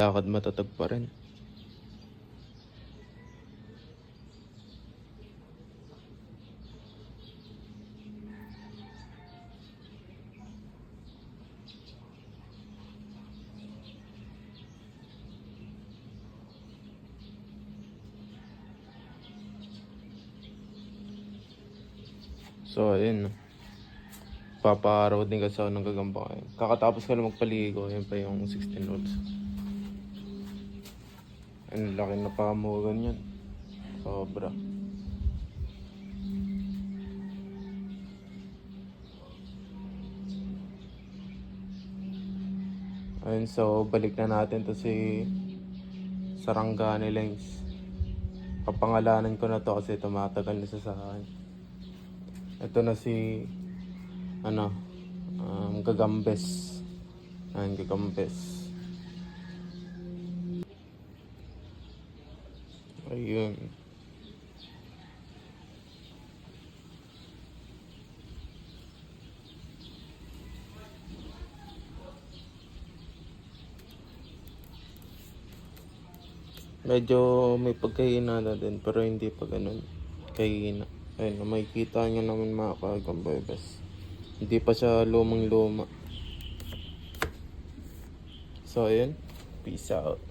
Lakad matatag pa rin. So ayun, no. Papaaraw din kasi ako ng gagamba ngayon. Kakatapos ko lang magpaligo. Ayun pa yung 16 volts. Ang laki na pa mo ganyan. Sobra. Ayun, so balik na natin to si Sarangani Lens. Papangalanan ko na to kasi tumatagal na siya sa akin. Ito na si Gagambes. Ayun, Gagambes. Ayun. Medyo may pagkahina na din pero hindi pa ganun kahina. Ayun, makikita nyo naman mga kagambes. Hindi pa siya lumang luma. So ayun, peace out.